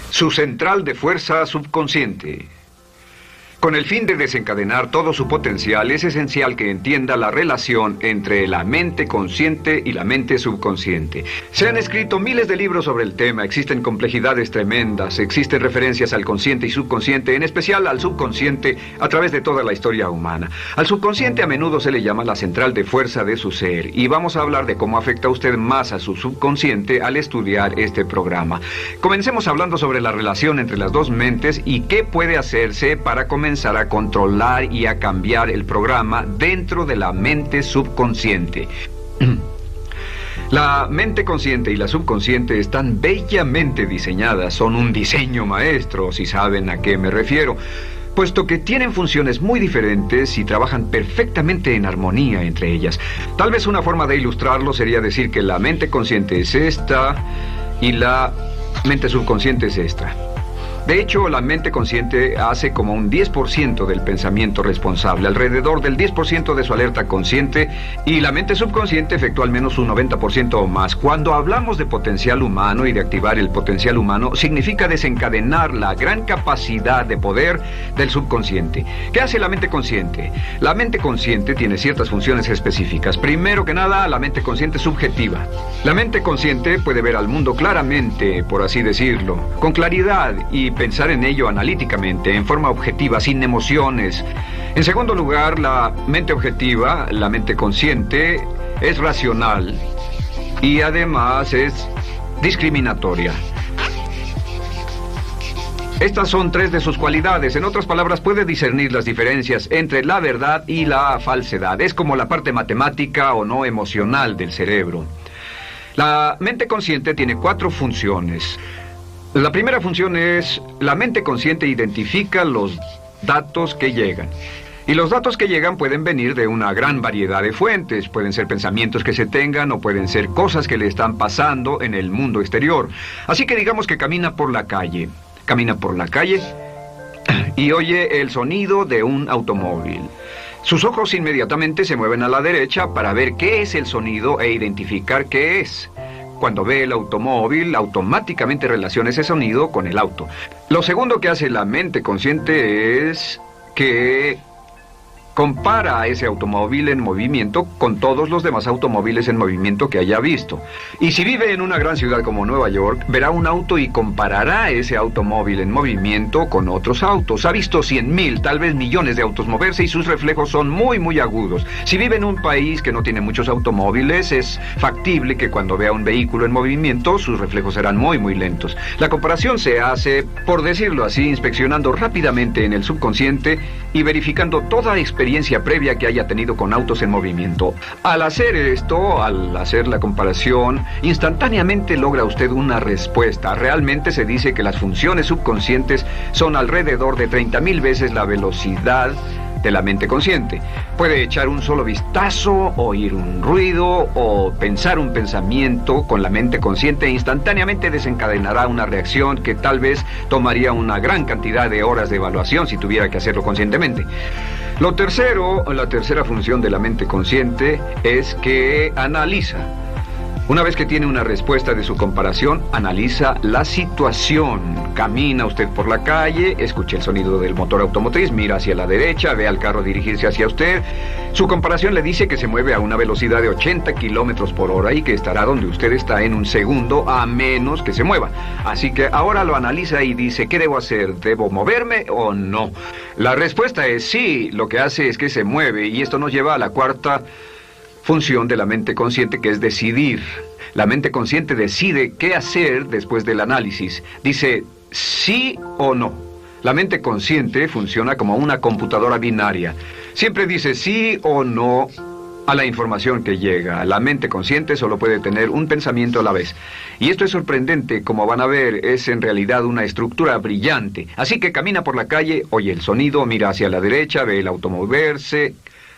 Su central de fuerza subconsciente. Con el fin de desencadenar todo su potencial, es esencial que entienda la relación entre la mente consciente y la mente subconsciente. Se han escrito miles de libros sobre el tema, existen complejidades tremendas, existen referencias al consciente y subconsciente, en especial al subconsciente a través de toda la historia humana. Al subconsciente a menudo se le llama la central de fuerza de su ser, y vamos a hablar de cómo afecta usted más a su subconsciente al estudiar este programa. Comencemos hablando sobre la relación entre las dos mentes y qué puede hacerse para comenzar a controlar y a cambiar el programa dentro de la mente subconsciente. La mente consciente y la subconsciente están bellamente diseñadas, son un diseño maestro, si saben a qué me refiero, puesto que tienen funciones muy diferentes y trabajan perfectamente en armonía entre ellas. Tal vez una forma de ilustrarlo sería decir que la mente consciente es esta y la mente subconsciente es esta. De hecho, la mente consciente hace como un 10% del pensamiento responsable, alrededor del 10% de su alerta consciente, y la mente subconsciente efectúa al menos un 90% o más. Cuando hablamos de potencial humano y de activar el potencial humano, significa desencadenar la gran capacidad de poder del subconsciente. ¿Qué hace la mente consciente? La mente consciente tiene ciertas funciones específicas. Primero que nada, la mente consciente subjetiva. La mente consciente puede ver al mundo claramente, por así decirlo, con claridad y pensar en ello analíticamente, en forma objetiva, sin emociones. En segundo lugar, la mente objetiva, la mente consciente, es racional y además es discriminatoria. Estas son tres de sus cualidades. En otras palabras, puede discernir las diferencias entre la verdad y la falsedad. Es como la parte matemática o no emocional del cerebro. La mente consciente tiene 4 funciones. La primera función es, la mente consciente identifica los datos que llegan. Y los datos que llegan pueden venir de una gran variedad de fuentes. Pueden ser pensamientos que se tengan o pueden ser cosas que le están pasando en el mundo exterior. Así que digamos que camina por la calle. Camina por la calle y oye el sonido de un automóvil. Sus ojos inmediatamente se mueven a la derecha para ver qué es el sonido e identificar qué es. Cuando ve el automóvil, automáticamente relaciona ese sonido con el auto. Lo segundo que hace la mente consciente es que compara a ese automóvil en movimiento con todos los demás automóviles en movimiento que haya visto. Y si vive en una gran ciudad como Nueva York, verá un auto y comparará ese automóvil en movimiento con otros autos. Ha visto 100,000, tal vez millones de autos moverse y sus reflejos son muy agudos. Si vive en un país que no tiene muchos automóviles, es factible que cuando vea un vehículo en movimiento, sus reflejos serán muy lentos. La comparación se hace, por decirlo así, inspeccionando rápidamente en el subconsciente y verificando toda experiencia previa que haya tenido con autos en movimiento. Al hacer esto, al hacer la comparación, instantáneamente logra usted una respuesta. Realmente se dice que las funciones subconscientes son alrededor de 30,000 veces la velocidad de la mente consciente. Puede echar un solo vistazo, oír un ruido o pensar un pensamiento con la mente consciente e instantáneamente desencadenará una reacción que tal vez tomaría una gran cantidad de horas de evaluación si tuviera que hacerlo conscientemente. La tercera función de la mente consciente es que analiza. Una vez que tiene una respuesta de su comparación, analiza la situación. Camina usted por la calle, escucha el sonido del motor automotriz, mira hacia la derecha, ve al carro dirigirse hacia usted. Su comparación le dice que se mueve a una velocidad de 80 kilómetros por hora y que estará donde usted está en un segundo, a menos que se mueva. Así que ahora lo analiza y dice, ¿qué debo hacer? ¿Debo moverme o no? La respuesta es sí, lo que hace es que se mueve, y esto nos lleva a la cuarta función de la mente consciente, que es decidir. La mente consciente decide qué hacer después del análisis. Dice sí o no. La mente consciente funciona como una computadora binaria. Siempre dice sí o no a la información que llega. La mente consciente solo puede tener un pensamiento a la vez. Y esto es sorprendente, como van a ver, es en realidad una estructura brillante. Así que camina por la calle, oye el sonido, mira hacia la derecha, ve el auto moverse,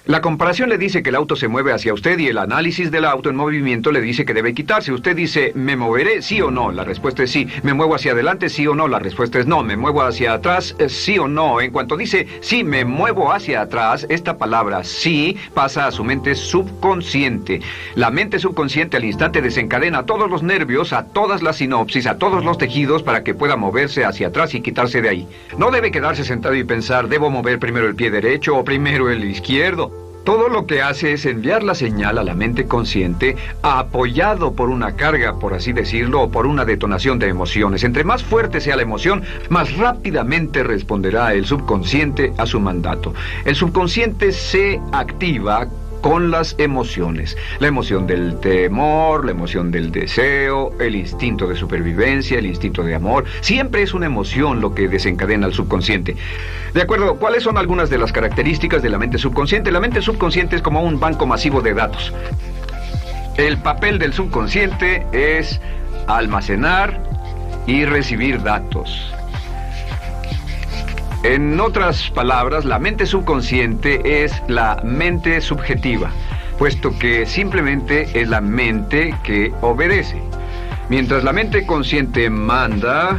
La comparación le dice que el auto se mueve hacia usted y el análisis del auto en movimiento le dice que debe quitarse. Usted dice, ¿me moveré? ¿Sí o no? La respuesta es sí. ¿Me muevo hacia adelante? ¿Sí o no? La respuesta es no. ¿Me muevo hacia atrás? ¿Sí o no? En cuanto dice, sí, me muevo hacia atrás, esta palabra sí pasa a su mente subconsciente. La mente subconsciente al instante desencadena todos los nervios, a todas las sinapsis, a todos los tejidos para que pueda moverse hacia atrás y quitarse de ahí. No debe quedarse sentado y pensar, ¿debo mover primero el pie derecho o primero el izquierdo? Todo lo que hace es enviar la señal a la mente consciente, apoyado por una carga, por así decirlo, o por una detonación de emociones. Entre más fuerte sea la emoción, más rápidamente responderá el subconsciente a su mandato. El subconsciente se activa con las emociones. La emoción del temor, la emoción del deseo, el instinto de supervivencia, el instinto de amor. Siempre es una emoción lo que desencadena al subconsciente. De acuerdo, ¿cuáles son algunas de las características de la mente subconsciente? La mente subconsciente es como un banco masivo de datos. El papel del subconsciente es almacenar y recibir datos. En otras palabras, la mente subconsciente es la mente subjetiva, puesto que simplemente es la mente que obedece. Mientras la mente consciente manda,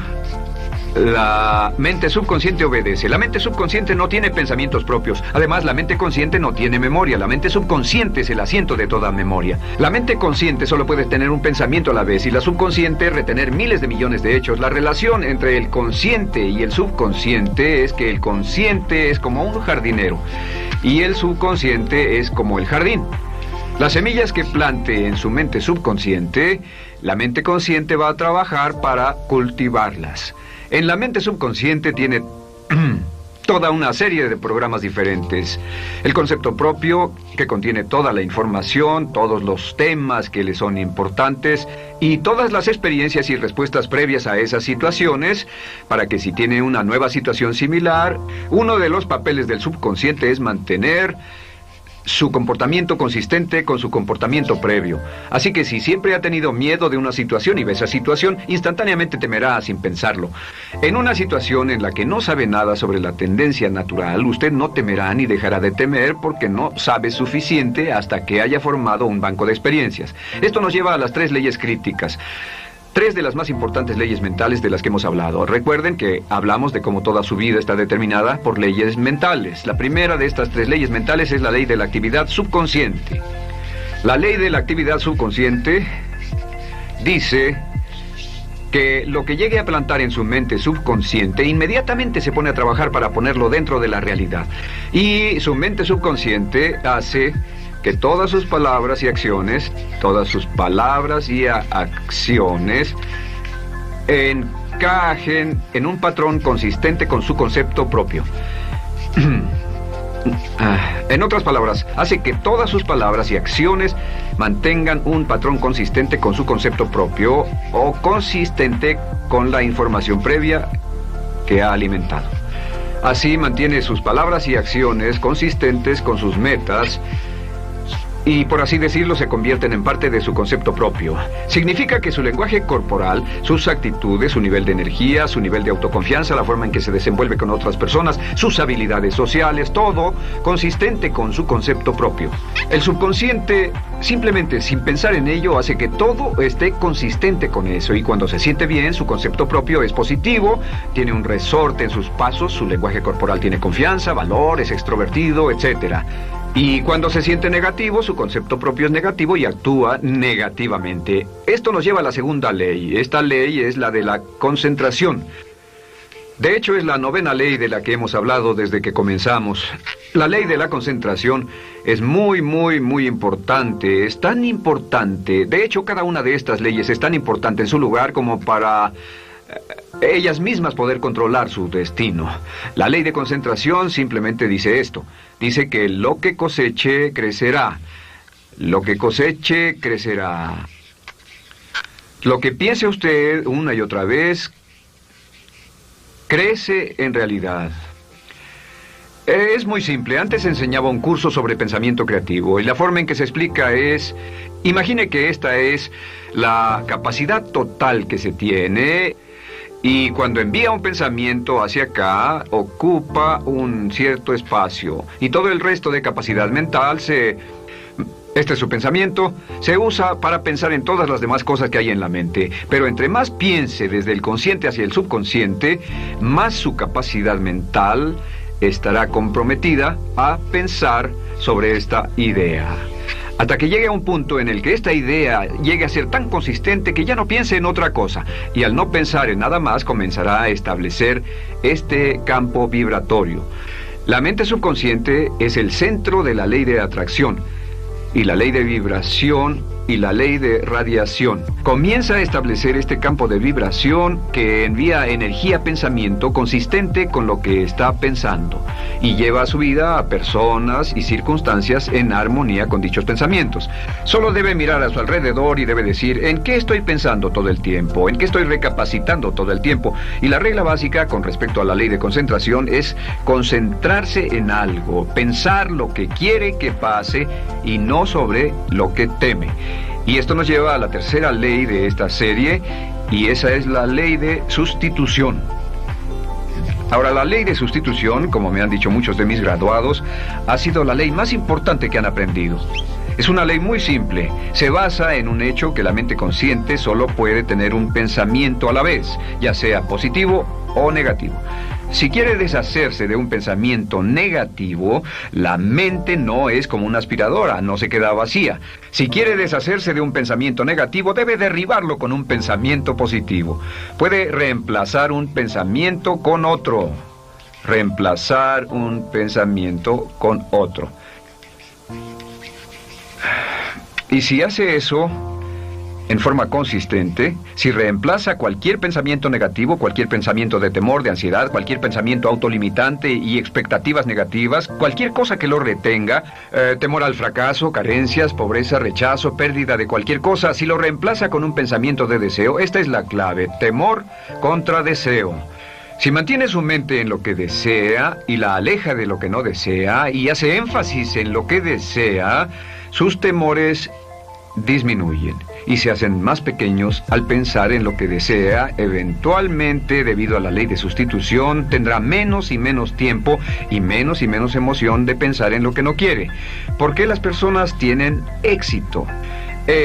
la mente subconsciente obedece. La mente subconsciente no tiene pensamientos propios. Además, la mente consciente no tiene memoria. La mente subconsciente es el asiento de toda memoria. La mente consciente solo puede tener un pensamiento a la vez y la subconsciente retener miles de millones de hechos. La relación entre el consciente y el subconsciente es que el consciente es como un jardinero y el subconsciente es como el jardín. Las semillas que plante en su mente subconsciente, la mente consciente va a trabajar para cultivarlas. En la mente subconsciente tiene toda una serie de programas diferentes. El concepto propio, que contiene toda la información, todos los temas que le son importantes y todas las experiencias y respuestas previas a esas situaciones, para que si tiene una nueva situación similar, uno de los papeles del subconsciente es mantener su comportamiento consistente con su comportamiento previo. Así que si siempre ha tenido miedo de una situación y ve esa situación, instantáneamente temerá sin pensarlo. En una situación en la que no sabe nada sobre la tendencia natural, usted no temerá ni dejará de temer porque no sabe suficiente hasta que haya formado un banco de experiencias. Esto nos lleva a las 3 leyes críticas. 3 de las más importantes leyes mentales de las que hemos hablado. Recuerden que hablamos de cómo toda su vida está determinada por leyes mentales. La primera de estas 3 leyes mentales es la ley de la actividad subconsciente. La ley de la actividad subconsciente dice que lo que llegue a plantar en su mente subconsciente inmediatamente se pone a trabajar para ponerlo dentro de la realidad. Y su mente subconsciente hace que todas sus palabras y acciones, encajen en un patrón consistente con su concepto propio. En otras palabras, hace que todas sus palabras y acciones mantengan un patrón consistente con su concepto propio o consistente con la información previa que ha alimentado. Así mantiene sus palabras y acciones consistentes con sus metas y, por así decirlo, se convierten en parte de su concepto propio. Significa que su lenguaje corporal, sus actitudes, su nivel de energía, su nivel de autoconfianza, la forma en que se desenvuelve con otras personas, sus habilidades sociales, todo consistente con su concepto propio. El subconsciente, simplemente sin pensar en ello, hace que todo esté consistente con eso, y cuando se siente bien, su concepto propio es positivo, tiene un resorte en sus pasos, su lenguaje corporal tiene confianza, valor, es extrovertido, etc. Y cuando se siente negativo, su concepto propio es negativo y actúa negativamente. Esto nos lleva a la segunda ley. Esta ley es la de la concentración. De hecho, es la 9ª ley de la que hemos hablado desde que comenzamos. La ley de la concentración es muy importante. Es tan importante. De hecho, cada una de estas leyes es tan importante en su lugar como para ellas mismas poder controlar su destino. La ley de concentración simplemente dice esto. Dice que lo que coseche, crecerá. Lo que coseche, crecerá. Lo que piense usted una y otra vez, crece en realidad. Es muy simple. Antes enseñaba un curso sobre pensamiento creativo y la forma en que se explica es: imagine que esta es la capacidad total que se tiene Y cuando envía un pensamiento hacia acá, ocupa un cierto espacio. Y todo el resto de capacidad mental este es su pensamiento, se usa para pensar en todas las demás cosas que hay en la mente. Pero entre más piense desde el consciente hacia el subconsciente, más su capacidad mental estará comprometida a pensar sobre esta idea. Hasta que llegue a un punto en el que esta idea llegue a ser tan consistente que ya no piense en otra cosa. Y al no pensar en nada más, comenzará a establecer este campo vibratorio. La mente subconsciente es el centro de la ley de atracción, y la ley de vibración y la ley de radiación. Comienza a establecer este campo de vibración que envía energía-pensamiento consistente con lo que está pensando y lleva a su vida a personas y circunstancias en armonía con dichos pensamientos. Solo debe mirar a su alrededor y debe decir: ¿en qué estoy pensando todo el tiempo? ¿En qué estoy recapacitando todo el tiempo? Y la regla básica con respecto a la ley de concentración es concentrarse en algo, pensar lo que quiere que pase y no sobre lo que teme. Y esto nos lleva a la tercera ley de esta serie, y esa es la ley de sustitución. Ahora, la ley de sustitución, como me han dicho muchos de mis graduados, ha sido la ley más importante que han aprendido. Es una ley muy simple. Se basa en un hecho que la mente consciente solo puede tener un pensamiento a la vez, ya sea positivo o negativo. Si quiere deshacerse de un pensamiento negativo, la mente no es como una aspiradora, no se queda vacía. Si quiere deshacerse de un pensamiento negativo, debe derribarlo con un pensamiento positivo. Puede reemplazar un pensamiento con otro. Reemplazar un pensamiento con otro. Y si hace eso en forma consistente, si reemplaza cualquier pensamiento negativo, cualquier pensamiento de temor, de ansiedad, cualquier pensamiento autolimitante y expectativas negativas, cualquier cosa que lo retenga, temor al fracaso, carencias, pobreza, rechazo, pérdida de cualquier cosa, si lo reemplaza con un pensamiento de deseo, esta es la clave: temor contra deseo. Si mantiene su mente en lo que desea y la aleja de lo que no desea y hace énfasis en lo que desea, sus temores disminuyen y se hacen más pequeños al pensar en lo que desea. Eventualmente, debido a la ley de sustitución, tendrá menos y menos tiempo y menos emoción de pensar en lo que no quiere. ¿Por qué las personas tienen éxito?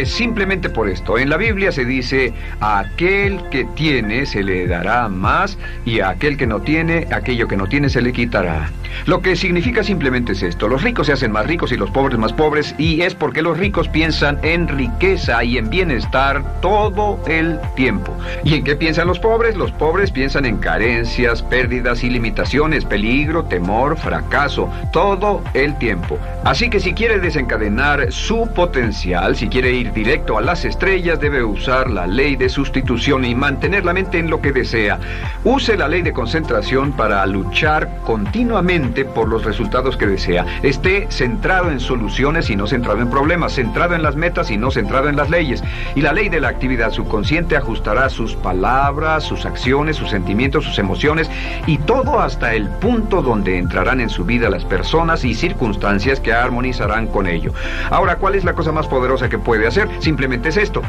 Simplemente por esto. En la Biblia se dice: a aquel que tiene se le dará más, y a aquel que no tiene, aquello que no tiene se le quitará. Lo que significa simplemente es esto: los ricos se hacen más ricos y los pobres más pobres, y es porque los ricos piensan en riqueza y en bienestar todo el tiempo. ¿Y en qué piensan los pobres? Los pobres piensan en carencias, pérdidas y limitaciones, peligro, temor, fracaso, todo el tiempo. Así que si quiere desencadenar su potencial, si quiere ir directo a las estrellas, debe usar la ley de sustitución y mantener la mente en lo que desea. Use la ley de concentración para luchar continuamente por los resultados que desea. Esté centrado en soluciones y no centrado en problemas, centrado en las metas y no centrado en las leyes. Y la ley de la actividad subconsciente ajustará sus palabras, sus acciones, sus sentimientos, sus emociones y todo hasta el punto donde entrarán en su vida las personas y circunstancias que armonizarán con ello. Ahora, ¿cuál es la cosa más poderosa que puede hacer? Simplemente es esto: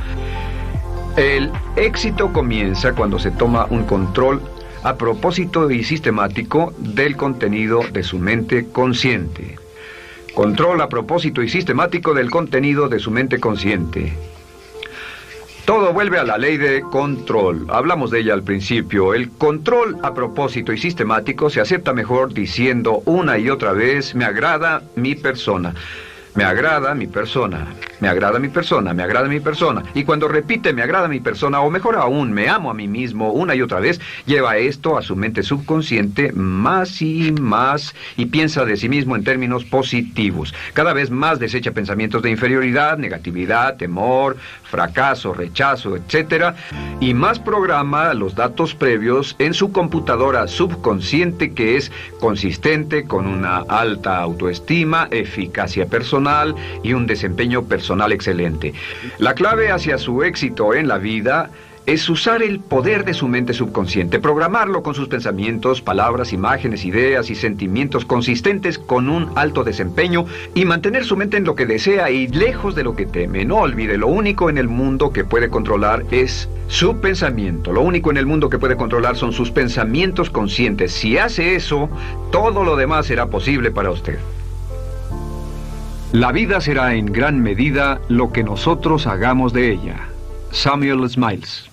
el éxito comienza cuando se toma un control a propósito y sistemático del contenido de su mente consciente. Control a propósito y sistemático del contenido de su mente consciente. Todo vuelve a la ley de control. Hablamos de ella al principio. El control a propósito y sistemático se acepta mejor diciendo una y otra vez: me agrada mi persona. Me agrada mi persona, me agrada mi persona, me agrada mi persona. Y cuando repite me agrada mi persona, o mejor aún, me amo a mí mismo una y otra vez, lleva esto a su mente subconsciente más y más y piensa de sí mismo en términos positivos. Cada vez más desecha pensamientos de inferioridad, negatividad, temor, fracaso, rechazo, etc. Y más programa los datos previos en su computadora subconsciente, que es consistente con una alta autoestima, eficacia personal y un desempeño personal excelente. La clave hacia su éxito en la vida es usar el poder de su mente subconsciente, programarlo con sus pensamientos, palabras, imágenes, ideas y sentimientos consistentes con un alto desempeño y mantener su mente en lo que desea y lejos de lo que teme. No olvide, lo único en el mundo que puede controlar es su pensamiento. Lo único en el mundo que puede controlar son sus pensamientos conscientes. Si hace eso, todo lo demás será posible para usted. La vida será en gran medida lo que nosotros hagamos de ella. Samuel Smiles.